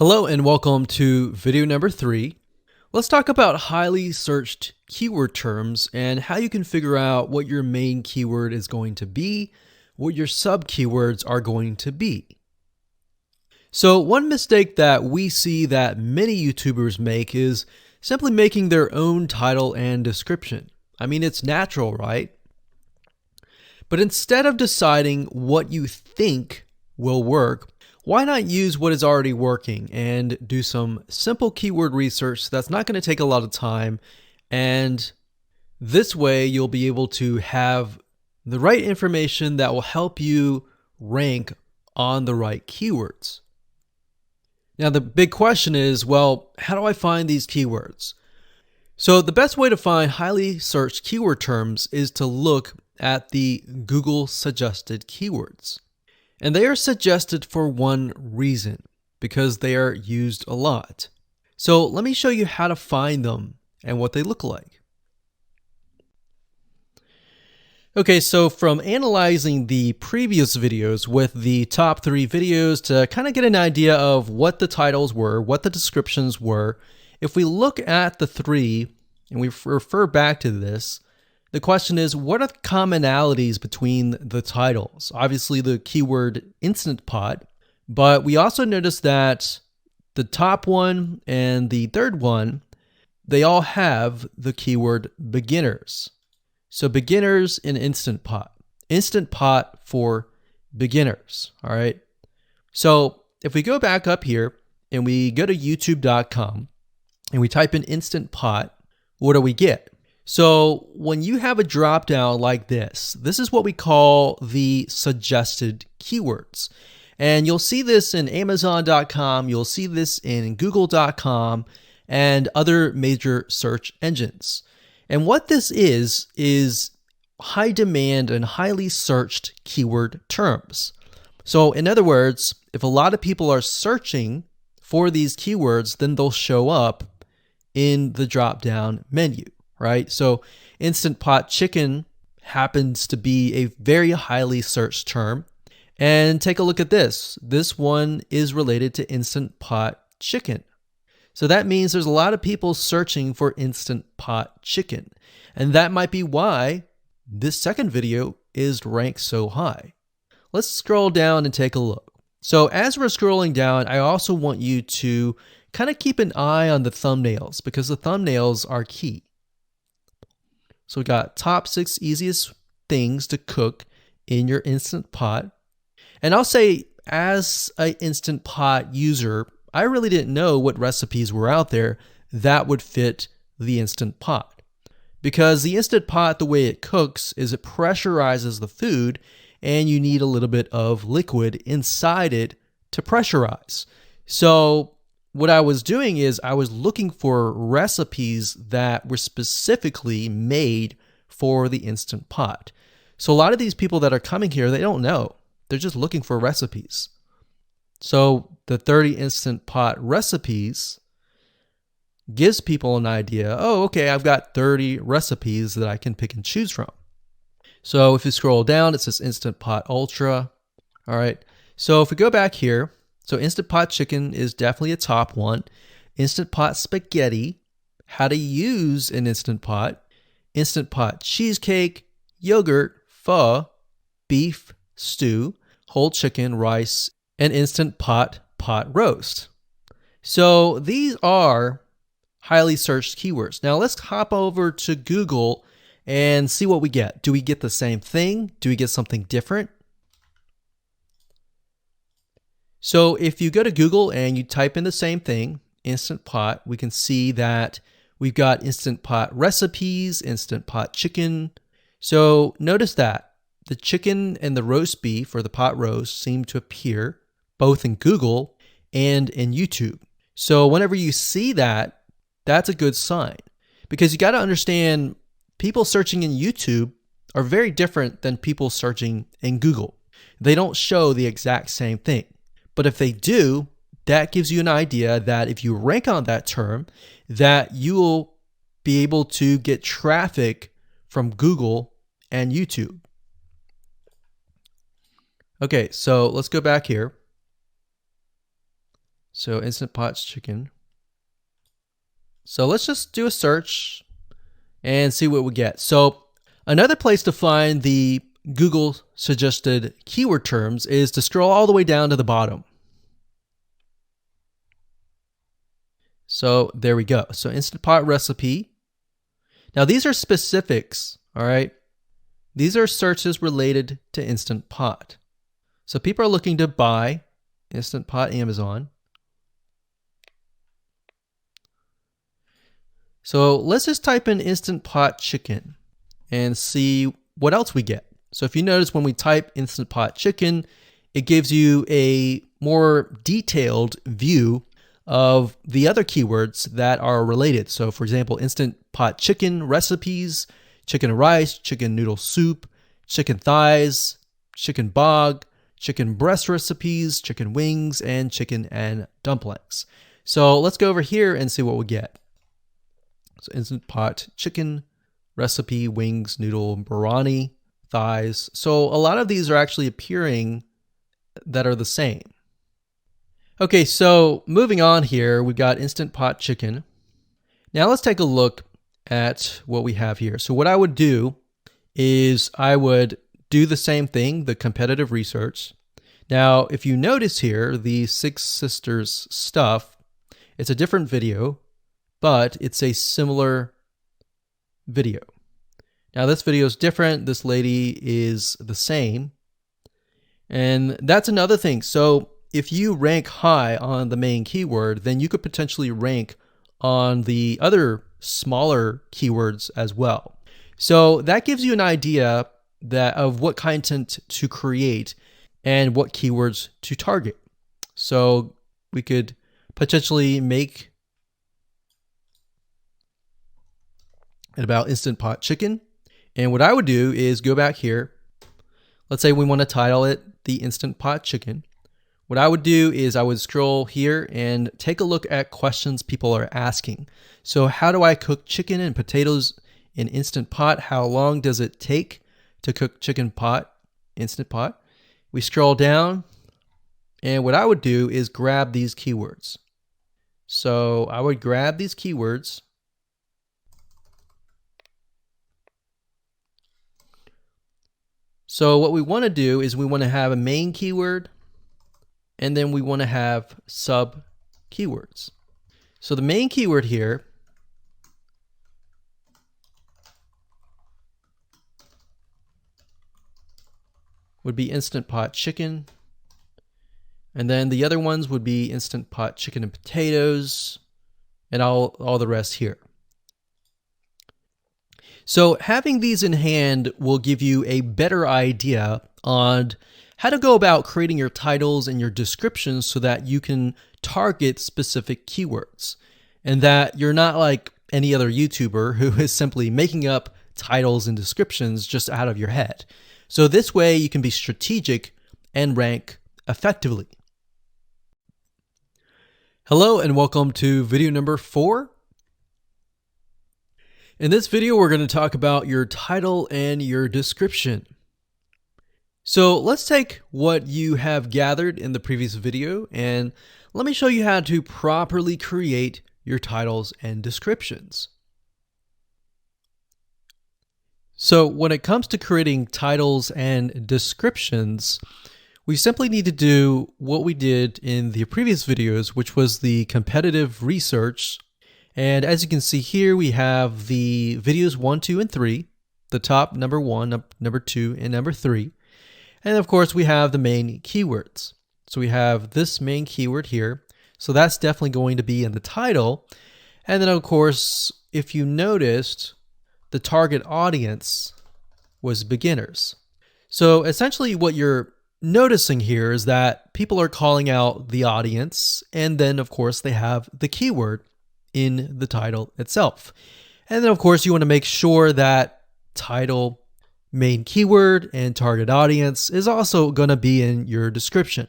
Hello and welcome to video number 3. Let's talk about highly searched keyword terms and how you can figure out what your main keyword is going to be, what your sub keywords are going to be. So one mistake that we see that many YouTubers make is simply making their own title and description. I mean, it's natural, right? But instead of deciding what you think will work, why not use what is already working and do some simple keyword research that's not going to take a lot of time, and this way you'll be able to have the right information that will help you rank on the right keywords. Now the big question is, well, how do I find these keywords? So the best way to find highly searched keyword terms is to look at the Google suggested keywords. And they are suggested for one reason, because they are used a lot. So let me show you how to find them and what they look like. Okay, so from analyzing the previous videos with the top 3 videos to kind of get an idea of what the titles were, what the descriptions were, if we look at the 3 and we refer back to this, the question is, what are the commonalities between the titles? Obviously the keyword Instant Pot, but we also notice that the top one and the third one, they all have the keyword beginners. So beginners in Instant Pot for beginners, all right? So if we go back up here and we go to youtube.com and we type in Instant Pot, what do we get? So when you have a drop down like this is what we call the suggested keywords. And you'll see this in Amazon.com, you'll see this in Google.com and other major search engines. And what this is high demand and highly searched keyword terms. So in other words, if a lot of people are searching for these keywords, then they'll show up in the drop down menu. Right? So Instant Pot chicken happens to be a very highly searched term. And take a look at this. This one is related to Instant Pot chicken. So that means there's a lot of people searching for Instant Pot chicken. And that might be why this second video is ranked so high. Let's scroll down and take a look. So as we're scrolling down, I also want you to kind of keep an eye on the thumbnails, because the thumbnails are key. So we got top 6 easiest things to cook in your Instant Pot. And I'll say, as an Instant Pot user, I really didn't know what recipes were out there that would fit the Instant Pot. Because the Instant Pot, the way it cooks is it pressurizes the food, and you need a little bit of liquid inside it to pressurize. So what I was doing is I was looking for recipes that were specifically made for the Instant Pot. So a lot of these people that are coming here, they don't know. They're just looking for recipes. So the 30 Instant Pot recipes gives people an idea. Oh, okay, I've got 30 recipes that I can pick and choose from. So if you scroll down, it says Instant Pot Ultra. All right. So if we go back here, so Instant Pot chicken is definitely a top one. Instant Pot spaghetti, how to use an Instant Pot. Instant Pot cheesecake, yogurt, pho, beef stew, whole chicken, rice, and Instant Pot pot roast. So these are highly searched keywords. Now let's hop over to Google and see what we get. Do we get the same thing? Do we get something different? So if you go to Google and you type in the same thing, Instant Pot, we can see that we've got Instant Pot recipes, Instant Pot chicken. So notice that the chicken and the roast beef, or the pot roast, seem to appear both in Google and in YouTube. So whenever you see that, that's a good sign, because you got to understand, people searching in YouTube are very different than people searching in Google. They don't show the exact same thing. But if they do, that gives you an idea that if you rank on that term, that you will be able to get traffic from Google and YouTube. Okay, so let's go back here. So Instant Pot chicken. So let's just do a search and see what we get. So another place to find the Google suggested keyword terms is to scroll all the way down to the bottom. So there we go. So Instant Pot recipe. Now these are specifics, all right? These are searches related to Instant Pot. So people are looking to buy Instant Pot Amazon. So let's just type in Instant Pot chicken and see what else we get. So if you notice when we type Instant Pot chicken, it gives you a more detailed view of the other keywords that are related. So for example, Instant Pot chicken recipes, chicken rice, chicken noodle soup, chicken thighs, chicken bog, chicken breast recipes, chicken wings, and chicken and dumplings. So let's go over here and see what we get. So Instant Pot chicken recipe, wings, noodle, biryani, thighs. So a lot of these are actually appearing that are the same. Okay, so moving on here, we've got Instant Pot chicken. Now let's take a look at what we have here. So what I would do is I would do the same thing, the competitive research. Now, if you notice here, the Six Sisters stuff, it's a different video, but it's a similar video. Now this video is different. This lady is the same. And that's another thing. So if you rank high on the main keyword, then you could potentially rank on the other smaller keywords as well. So that gives you an idea of what content to create and what keywords to target. So we could potentially make it about Instant Pot chicken. And what I would do is go back here. Let's say we want to title it the Instant Pot chicken. What I would do is I would scroll here and take a look at questions people are asking. So how do I cook chicken and potatoes in Instant Pot? How long does it take to cook chicken pot, Instant Pot? We scroll down, and what I would do is grab these keywords. So I would grab these keywords. So what we want to do is we want to have a main keyword, and then we want to have sub keywords. So the main keyword here would be Instant Pot chicken. And then the other ones would be Instant Pot chicken and potatoes, and all the rest here. So having these in hand will give you a better idea on how to go about creating your titles and your descriptions so that you can target specific keywords, and that you're not like any other YouTuber who is simply making up titles and descriptions just out of your head. So this way you can be strategic and rank effectively. Hello and welcome to video number 4. In this video, we're going to talk about your title and your description. So let's take what you have gathered in the previous video and let me show you how to properly create your titles and descriptions. So when it comes to creating titles and descriptions, we simply need to do what we did in the previous videos, which was the competitive research. And as you can see here, we have the videos 1, 2, and 3, the top number 1, number 2, and number 3. And of course, we have the main keywords. So we have this main keyword here. So that's definitely going to be in the title. And then of course, if you noticed, the target audience was beginners. So essentially what you're noticing here is that people are calling out the audience, and then of course they have the keyword in the title itself. And then of course you want to make sure that title, main keyword, and target audience is also going to be in your description.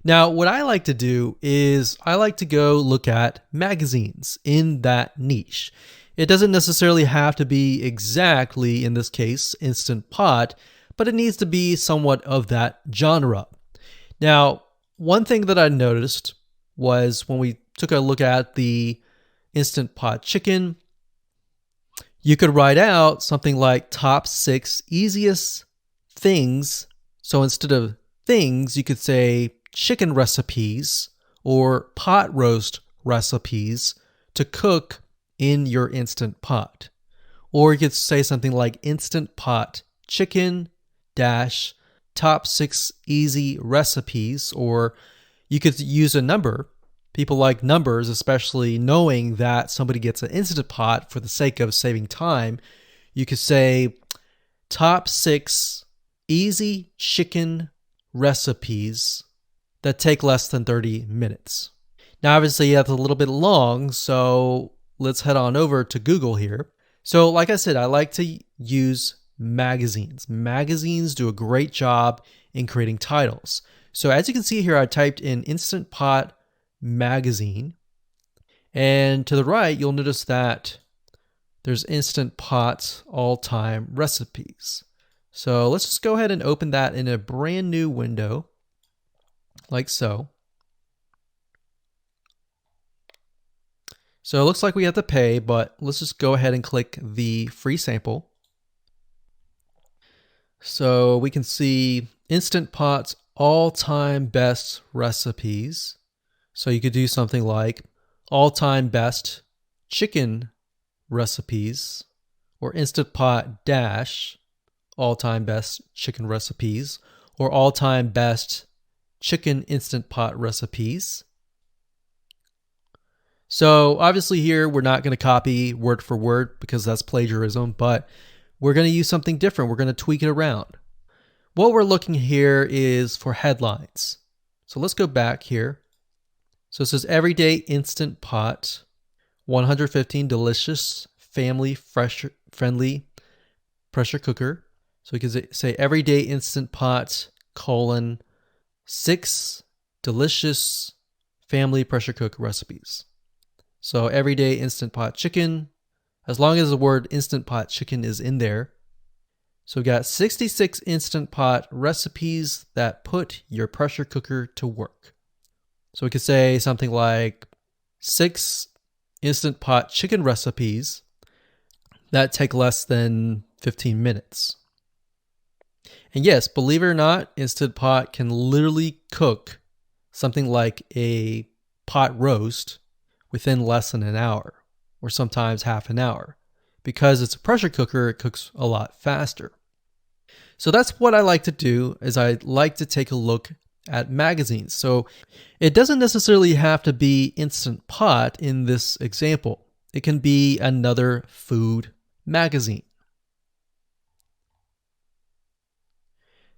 Now what I like to do is I like to go look at magazines in that niche. It doesn't necessarily have to be exactly, in this case, Instant Pot, but it needs to be somewhat of that genre. Now, one thing that I noticed was when we took a look at the Instant Pot chicken, you could write out something like top 6 easiest things. So instead of things, you could say chicken recipes or pot roast recipes to cook in your Instant Pot. Or you could say something like Instant Pot chicken dash top 6 easy recipes, or you could use a number. People like numbers, especially knowing that somebody gets an Instant Pot for the sake of saving time. You could say top 6 easy chicken recipes that take less than 30 minutes. Now, obviously, that's a little bit long, so let's head on over to Google here. So like I said, I like to use magazines. Magazines do a great job in creating titles. So as you can see here, I typed in Instant Pot magazine, and to the right, you'll notice that there's Instant Pot all-time recipes. So let's just go ahead and open that in a brand new window, like so. So it looks like we have to pay, but let's just go ahead and click the free sample. So we can see Instant Pot's all-time best recipes. So you could do something like all-time best chicken recipes, or Instant Pot dash all-time best chicken recipes, or all-time best chicken Instant Pot recipes. So obviously here we're not going to copy word for word because that's plagiarism, but we're going to use something different. We're going to tweak it around. What we're looking here is for headlines. So let's go back here. So it says everyday Instant Pot, 115 delicious, family friendly pressure cooker. So we can say everyday Instant Pot, 6 delicious family pressure cook recipes. So everyday Instant Pot chicken, as long as the word Instant Pot chicken is in there. So we got 66 Instant Pot recipes that put your pressure cooker to work. So we could say something like 6 Instant Pot chicken recipes that take less than 15 minutes. And yes, believe it or not, Instant Pot can literally cook something like a pot roast within less than an hour, or sometimes half an hour. Because it's a pressure cooker, it cooks a lot faster. So that's what I like to do, is I like to take a look at magazines. So it doesn't necessarily have to be Instant Pot in this example. It can be another food magazine.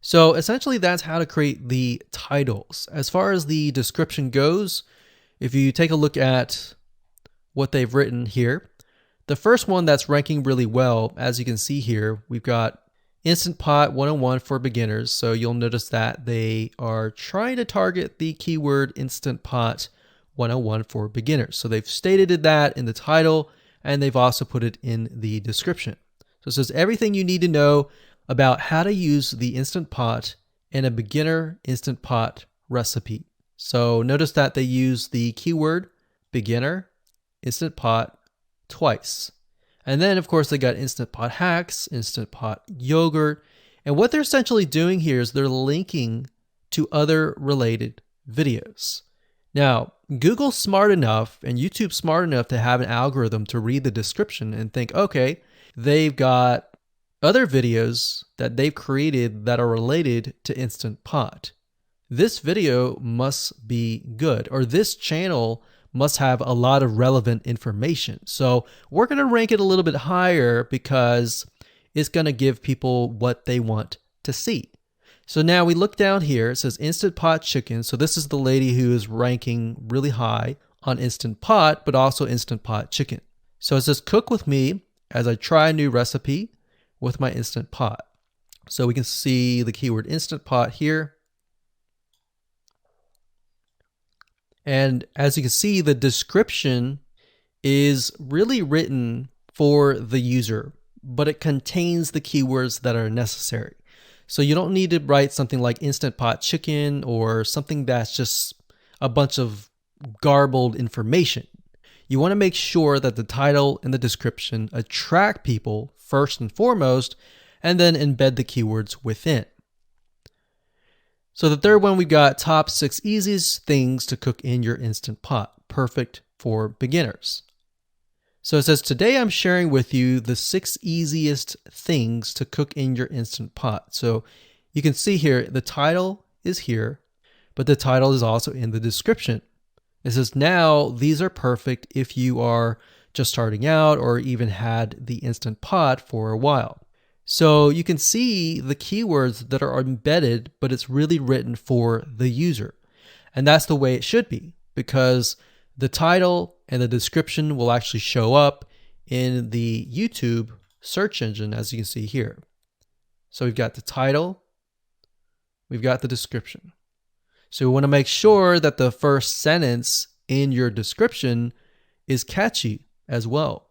So essentially that's how to create the titles. As far as the description goes, if you take a look at what they've written here, the first one that's ranking really well, as you can see here, we've got Instant Pot 101 for beginners. So you'll notice that they are trying to target the keyword Instant Pot 101 for beginners. So they've stated that in the title, and they've also put it in the description. So it says everything you need to know about how to use the Instant Pot in a beginner Instant Pot recipe. So notice that they use the keyword beginner Instant Pot twice. And then, of course, they got Instant Pot hacks, Instant Pot yogurt. And what they're essentially doing here is they're linking to other related videos. Now, Google's smart enough and YouTube's smart enough to have an algorithm to read the description and think, okay, they've got other videos that they've created that are related to Instant Pot. This video must be good, or this channel must have a lot of relevant information. So we're going to rank it a little bit higher because it's going to give people what they want to see. So now we look down here, it says Instant Pot chicken. So this is the lady who is ranking really high on Instant Pot, but also Instant Pot chicken. So it says cook with me as I try a new recipe with my Instant Pot. So we can see the keyword Instant Pot here. And as you can see, the description is really written for the user, but it contains the keywords that are necessary. So you don't need to write something like Instant Pot chicken or something that's just a bunch of garbled information. You want to make sure that the title and the description attract people first and foremost, and then embed the keywords within. So the third one, we've got top 6 easiest things to cook in your Instant Pot, perfect for beginners. So it says, today I'm sharing with you the 6 easiest things to cook in your Instant Pot. So you can see here, the title is here, but the title is also in the description. It says, now these are perfect if you are just starting out or even had the Instant Pot for a while. So you can see the keywords that are embedded, but it's really written for the user. And that's the way it should be, because the title and the description will actually show up in the YouTube search engine, as you can see here. So we've got the title, we've got the description. So we want to make sure that the first sentence in your description is catchy as well.